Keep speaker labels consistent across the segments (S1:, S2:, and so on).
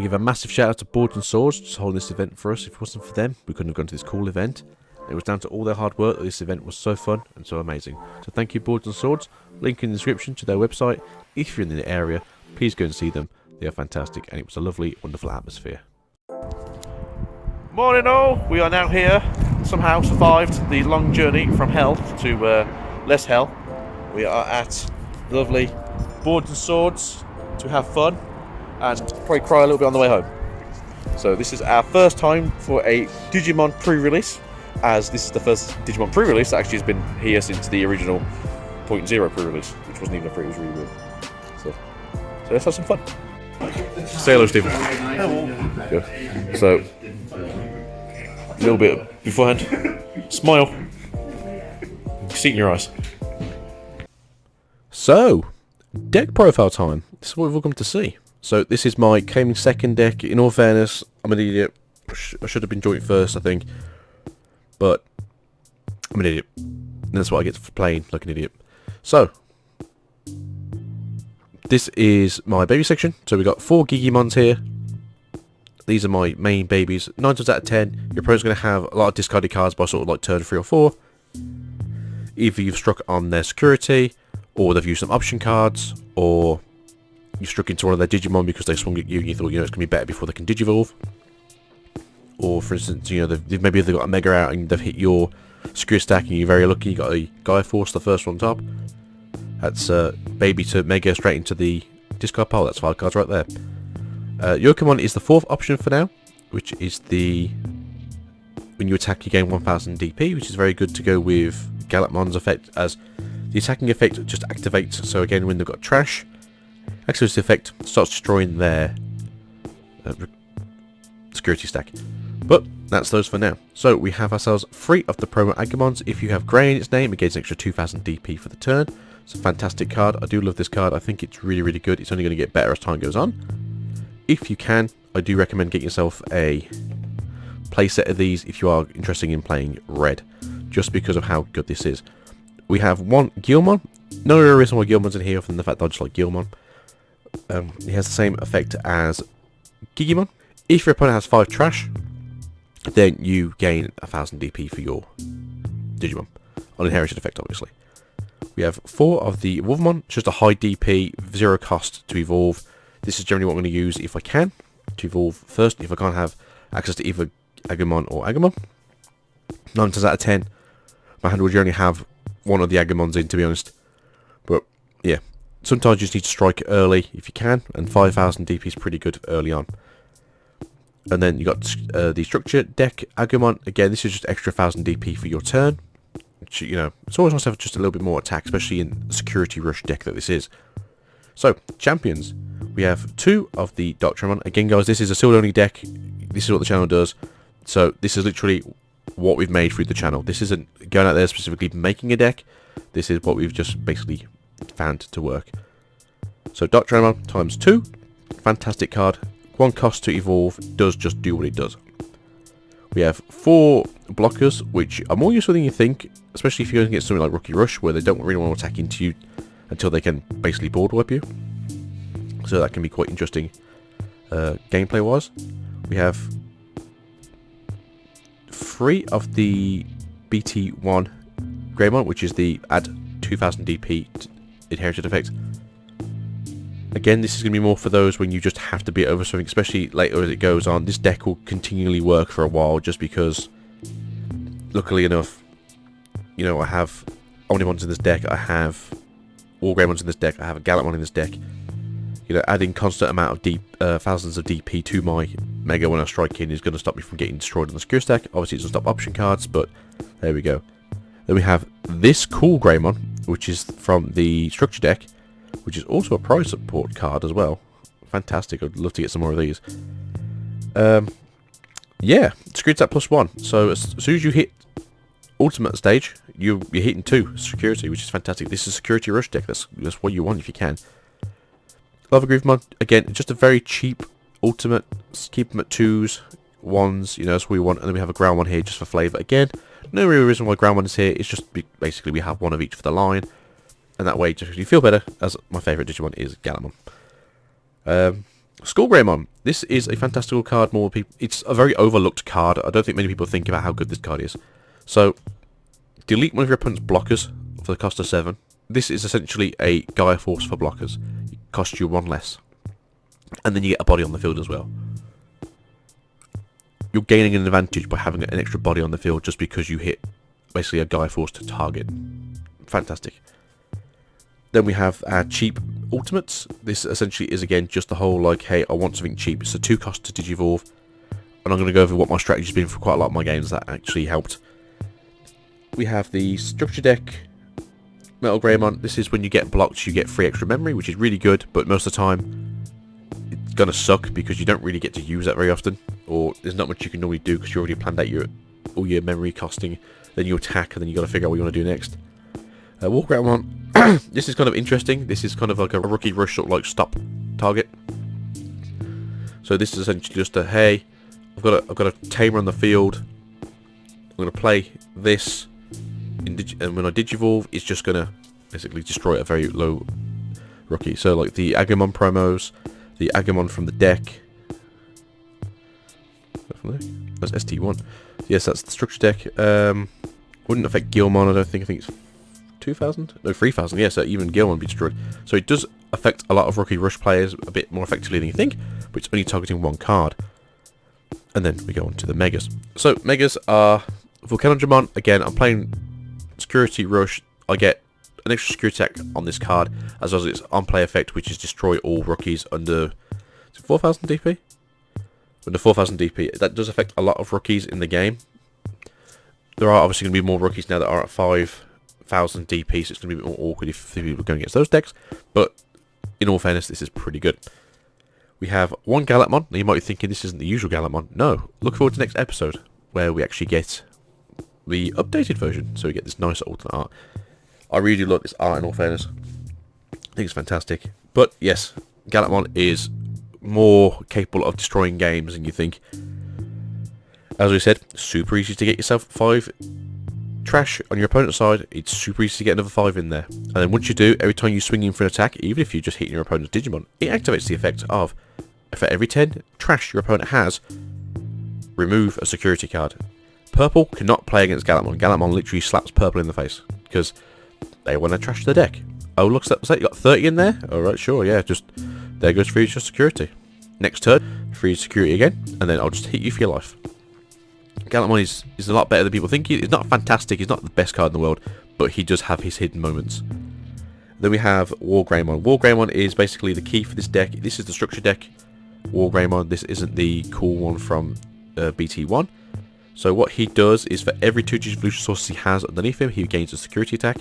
S1: give a massive shout out to Boards and Swords just holding this event for us. If it wasn't for them, we couldn't have gone to this cool event. It was down to all their hard work that this event was so fun and so amazing. So thank you, Boards and Swords. Link in the description to their website. If you're in the area, please go and see them. They are fantastic, and it was a lovely, wonderful atmosphere. Morning all, we are now here, somehow survived the long journey from hell to less hell. We are at lovely Boards and Swords to have fun and probably cry a little bit on the way home. So this is our first time for a Digimon pre-release, as this is the first Digimon pre-release that actually has been here since the original 0.0 pre-release, which wasn't even a pre, it was really weird. So let's have some fun. Say hello, Stephen. Hello. Good. So, a little bit beforehand. Smile. See it in your eyes. So, deck profile time. This is what we've all come to see. So, this is my claiming second deck. In all fairness, I'm an idiot. I should have been joint first, I think. But, I'm an idiot. And that's what I get for playing like an idiot. So, this is my baby section. So we've got 4 Gigimons here. These are my main babies. 9 times out of 10, your opponent's going to have a lot of discarded cards by sort of like turn 3 or 4. Either you've struck on their security, or they've used some option cards, or you struck into one of their Digimon because they swung at you and you thought, it's going to be better before they can Digivolve. Or for instance, maybe they've got a Mega out and they've hit your security stack and you're very lucky, you got a Gaia Force, the first one on top. That's baby to Mega straight into the discard pile. That's 5 cards right there. Yokomon is the 4th option for now, which is the when you attack you gain 1000 DP, which is very good to go with Galapmon's effect, as the attacking effect just activates. So again, when they've got trash, activates the effect, starts destroying their security stack. But that's those for now. So we have ourselves 3 of the promo Agumons. If you have Grey in its name, it gains an extra 2000 DP for the turn. It's a fantastic card. I do love this card. I think it's really, really good. It's only going to get better as time goes on. If you can, I do recommend getting yourself a playset of these if you are interested in playing red, just because of how good this is. We have 1 Guilmon. No real reason why Guilmon's in here other than the fact that I just like Guilmon. He has the same effect as Gigimon. If your opponent has 5 trash, then you gain 1000 DP for your Digimon. Uninherited effect, obviously. We have 4 of the Wolfmon, just a high DP, 0 cost to evolve. This is generally what I'm going to use if I can, to evolve first, if I can't have access to either Agumon or Agumon. 9 times out of 10, my hand would generally have one of the Agumons in, to be honest. But, yeah, sometimes you just need to strike early if you can, and 5000 DP is pretty good early on. And then you got the structure deck Agumon. Again, this is just extra 1000 DP for your turn. Which, it's always nice to have just a little bit more attack, especially in the security rush deck that this is. So, champions. We have 2 of the Doctramon. Again, guys, this is a sealed-only deck. This is what the channel does. So, this is literally what we've made through the channel. This isn't going out there specifically making a deck. This is what we've just basically found to work. So, Doctramon times 2. Fantastic card. 1 cost to evolve. Does just do what it does. We have 4 blockers, which are more useful than you think, especially if you're going to get something like Rookie Rush, where they don't really want to attack into you until they can basically board wipe you. So that can be quite interesting gameplay-wise. We have 3 of the BT1 Greymon, which is the add 2000 DP inherited effect. Again, this is going to be more for those when you just have to beat over something, especially later as it goes on. This deck will continually work for a while, just because, luckily enough, I have Omnimons in this deck, I have all Greymons in this deck, I have a Galapmon in this deck. Adding constant amount of thousands of DP to my Mega when I strike in is going to stop me from getting destroyed on the secure stack. Obviously, it doesn't stop option cards, but there we go. Then we have this cool Greymon, which is from the structure deck, which is also a prize support card as well. Fantastic. I'd love to get some more of these. Yeah, security stat +1. So as soon as you hit ultimate stage, you're hitting 2 security, which is fantastic. This is a security rush deck. That's what you want if you can. Lava Griefmon, again, just a very cheap ultimate. Keep them at 2s, 1s, that's what we want. And then we have a ground one here just for flavour. Again, no real reason why ground one is here. It's just basically we have 1 of each for the line. And that way, just you feel better, as my favourite Digimon is Galapmon. Skullgreymon. This is a fantastical card. More people. It's a very overlooked card. I don't think many people think about how good this card is. So, delete one of your opponent's blockers for the cost of 7. This is essentially a Gaia Force for blockers. It costs you 1 less. And then you get a body on the field as well. You're gaining an advantage by having an extra body on the field just because you hit basically a Gaia Force to target. Fantastic. Then we have our cheap ultimates. This essentially is again just the whole like, hey, I want something cheap. It's a 2 cost to Digivolve. And I'm going to go over what my strategy's been for quite a lot of my games that actually helped. We have the structure deck, Metal Greymon. This is when you get blocked, you get free extra memory, which is really good, but most of the time it's going to suck because you don't really get to use that very often, or there's not much you can normally do because you already planned out all your memory costing. Then you attack, and then you got to figure out what you want to do next. War Greymon. This is kind of interesting. This is kind of like a rookie rush sort of like stop target. So this is essentially just a, hey, I've got a tamer on the field. I'm going to play this. And when I Digivolve, it's just going to basically destroy a very low rookie. So like the Agumon promos, the Agumon from the deck. That's ST1. Yes, that's the structure deck. Wouldn't affect Gilmon, I don't think. I think it's 2,000? No, 3,000. Yeah, so even Gilmon would be destroyed. So it does affect a lot of rookie rush players a bit more effectively than you think, but it's only targeting 1 card. And then we go on to the Megas. So Megas are Volcanodramon. Again, I'm playing Security Rush. I get an extra security attack on this card, as well as its on-play effect, which is destroy all rookies under 4,000 DP? Under 4,000 DP. That does affect a lot of rookies in the game. There are obviously going to be more rookies now that are at 5,000 DP, so it's going to be a bit more awkward if people are going against those decks. But in all fairness, this is pretty good. We have 1 Galapmon. Now you might be thinking this isn't the usual Galapmon. No, look forward to the next episode where we actually get the updated version, so we get this nice alternate art. I really do love this art in all fairness. I think it's fantastic. But yes, Galapmon is more capable of destroying games than you think. As we said, super easy to get yourself 5 trash on your opponent's side. It's super easy to get another 5 in there. And then once you do, every time you swing in for an attack, even if you're just hitting your opponent's Digimon, it activates the effect of, for every 10 trash your opponent has, remove a security card. Purple cannot play against Galapmon. Galapmon literally slaps purple in the face because they want to trash the deck. Oh, looks like you got 30 in there? Alright, sure, yeah, just there goes free security. Next turn, free security again, and then I'll just hit you for your life. Galapmon is a lot better than people think. He's not fantastic, he's not the best card in the world, but he does have his hidden moments. Then we have War Greymon. War Greymon is basically the key for this deck. This is the structure deck. War Greymon, this isn't the cool one from BT1. So what he does is for every 2 evolution sources he has underneath him, he gains a security attack.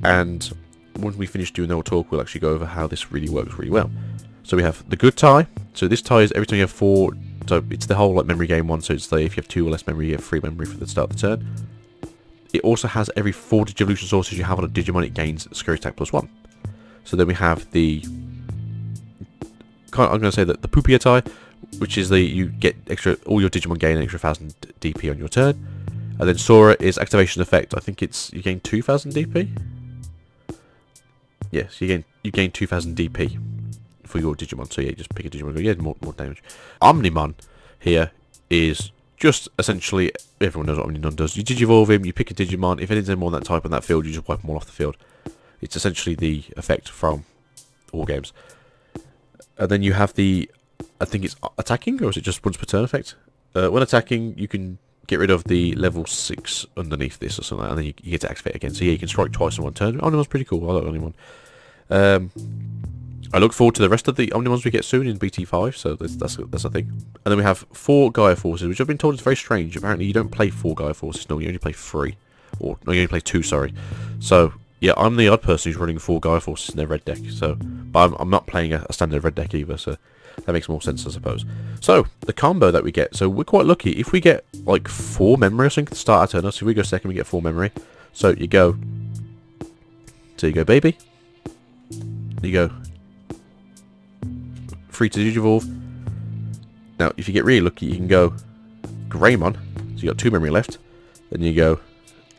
S1: And when we finish doing our talk, we'll actually go over how this really works really well. So we have the good tie. So this tie is every time you have 4. So it's the whole like memory game one. So it's like if you have 2 or less memory, you have 3 memory for the start of the turn. It also has every 4 evolution sources you have on a Digimon, it gains security attack +1. So then we have the I'm going to say that the Poopier tie, which is you get extra, all your Digimon gain an extra 1,000 DP on your turn. And then Sora is activation effect. I think it's you gain 2,000 DP. Yes, you gain 2,000 DP for your Digimon. So yeah, just pick a Digimon and go, yeah, more damage. Omnimon here is just essentially, everyone knows what Omnimon does. You Digivolve him, you pick a Digimon. If anything's more than that type on that field, you just wipe them all off the field. It's essentially the effect from War Games. And then you have the, I think it's attacking, or is it just once per turn effect? When attacking, you can get rid of the level 6 underneath this or something, and then you get to activate again. So yeah, you can strike twice in one turn. Omnimon's pretty cool. I like Omnimon. I look forward to the rest of the Omnimons we get soon in BT5, so that's a thing. And then we have 4 Gaia Forces, which I've been told is very strange. Apparently you don't play 4 Gaia Forces, no, you only play 3. Or, no, you only play 2, sorry. So, yeah, I'm the odd person who's running 4 Gaia Forces in their red deck, so, but I'm not playing a standard red deck either, so that makes more sense, I suppose. So, the combo that we get, so we're quite lucky. If we get, like, 4 memory or something to start our turn, so if we go second, we get 4 memory. So, you go, baby. You go, free to Digivolve. Now, if you get really lucky, you can go Greymon, so you got 2 memory left. Then you go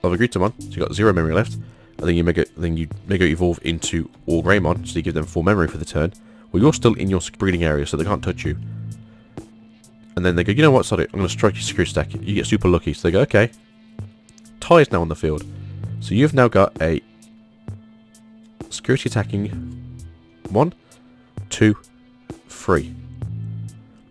S1: Lovagritamon, so you got 0 memory left. And then you Mega Evolve into All Greymon, so you give them 4 memory for the turn. Well, you're still in your breeding area, so they can't touch you. And then they go, you know what, sorry, I'm going to strike your security stack. You get super lucky. So they go, okay. Ty is now on the field. So you've now got a security attacking 1, 2, 3.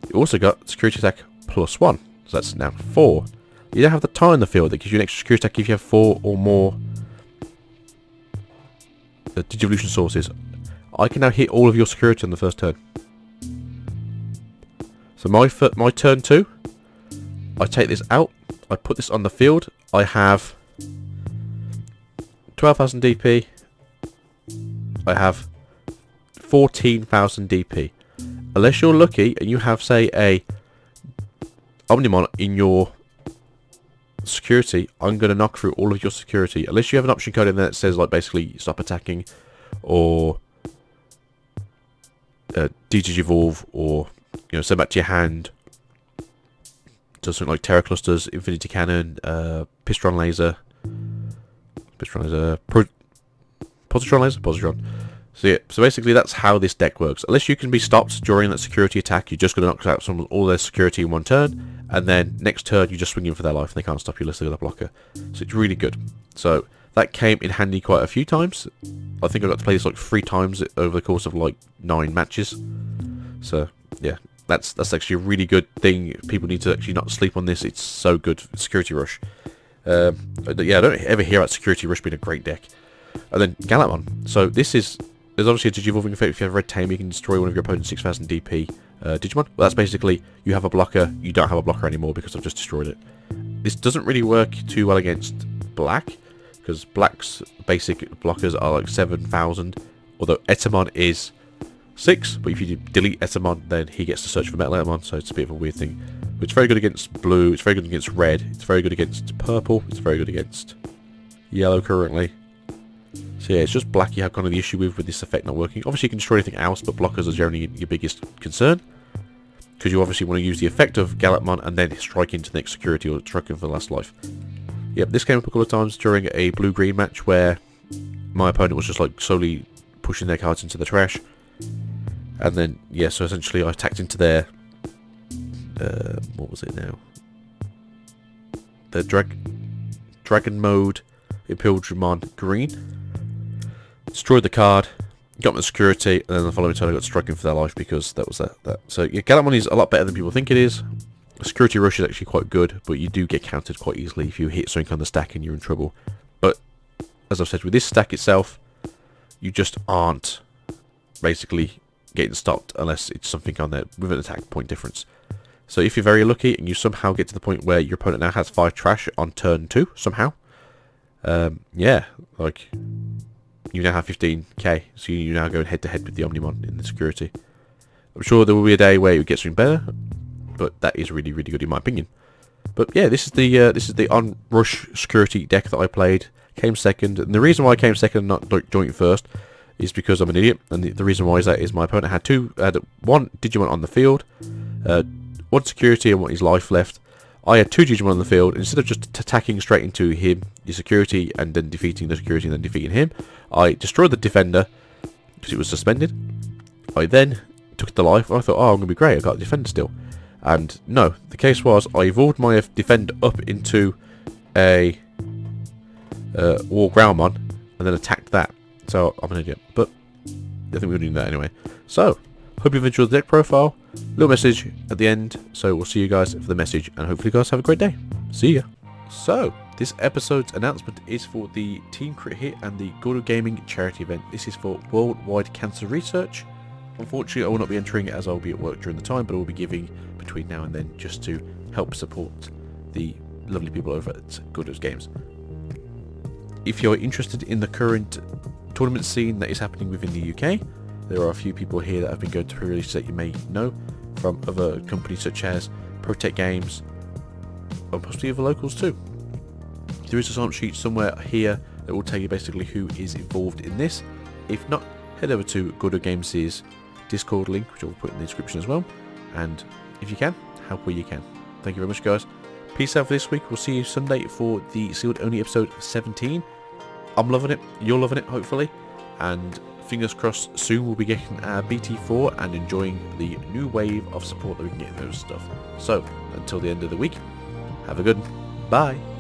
S1: You also got security attack +1. So that's now 4. You don't have the Ty in the field. That gives you an extra security attack if you have 4 or more Digivolution sources. I can now hit all of your security on the first turn. So my turn 2, I take this out, I put this on the field, I have 12,000 DP, I have 14,000 DP. Unless you're lucky and you have, say, a Omnimon in your security, I'm going to knock through all of your security. Unless you have an option code in there that says, like, basically stop attacking, or Digivolve, or send back to your hand. Does something like Terra Clusters, Infinity Cannon, Positron Laser. So yeah, so basically that's how this deck works. Unless you can be stopped during that security attack, you're just going to knock out all their security in one turn, and then next turn you just swing in for their life and they can't stop you unless they've got a blocker. So it's really good. So that came in handy quite a few times. I think I got to play this like 3 times over the course of like 9 matches. So yeah, that's actually a really good thing. People need to actually not sleep on this. It's so good. Security Rush. Yeah, I don't ever hear about Security Rush being a great deck. And then Galapmon. So there's obviously a Digivolving effect. If you have Red Tamer, you can destroy one of your opponent's 6,000 DP Digimon. Well, that's basically, you have a blocker, you don't have a blocker anymore because I've just destroyed it. This doesn't really work too well against Black, because Black's basic blockers are like 7,000, although Etamon is 6, but if you delete Etamon, then he gets to search for Metal Etamon, so it's a bit of a weird thing. But it's very good against blue, it's very good against red, it's very good against purple, it's very good against yellow currently. So yeah, it's just black you have kind of the issue with this effect not working. Obviously you can destroy anything else, but blockers are generally your biggest concern, because you obviously want to use the effect of Galapmon and then strike into the next security or strike in for the last life. Yep, this came up a couple of times during a blue-green match where my opponent was just like solely pushing their cards into the trash. And then, yeah, so essentially I attacked into their, what was it now? The Dragon Mode Imperialdramon green. Destroyed the card, got my security, and then the following turn I got striking for their life because that was that. So yeah, Galapmon is a lot better than people think it is. Security Rush is actually quite good, but you do get countered quite easily if you hit something on the stack and you're in trouble. But, as I've said, with this stack itself, you just aren't basically getting stopped unless it's something on there with an attack point difference. So if you're very lucky and you somehow get to the point where your opponent now has 5 trash on turn 2, somehow, yeah, like, you now have 15k, so you now go head to head with the Omnimon in the security. I'm sure there will be a day where it gets something better, but that is really, really good in my opinion. But yeah, this is the on rush security deck that I played. Came second, and the reason why I came second and not joint first is because I'm an idiot. And the reason why is that is my opponent had one Digimon on the field, 1 security and 1 his life left. I had 2 Digimon on the field. Instead of just attacking straight into him, the security, and then defeating the security and then defeating him, I destroyed the defender because it was suspended. I then took the life. And I thought, oh, I'm gonna be great. I got a defender still. And no, the case was I evolved my defender up into a War Groundmon and then attacked that. So I'm an idiot, but I think we're doing that anyway. So hope you've enjoyed the deck profile. Little message at the end. So we'll see you guys for the message, and hopefully you guys have a great day. See ya. So this episode's announcement is for the Team Crit Hit and the Gordo Gaming charity event. This is for worldwide cancer research. Unfortunately, I will not be entering it as I will be at work during the time, but I will be giving between now and then just to help support the lovely people over at GordosGames. If you're interested in the current tournament scene that is happening within the UK, there are a few people here that have been going to pre-release that you may know from other companies such as Protect Games, or possibly other locals too. There is a sign-up sheet somewhere here that will tell you basically who is involved in this. If not, head over to GordosGames' Discord link, which I will put in the description as well, and if you can, help where you can. Thank you very much, guys. Peace out for this week. We'll see you Sunday for the sealed only episode 17. I'm loving it. You're loving it, hopefully. and fingers crossed soon we'll be getting our BT4 and enjoying the new wave of support that we can get in those stuff. So, until the end of the week, have a good one. Bye!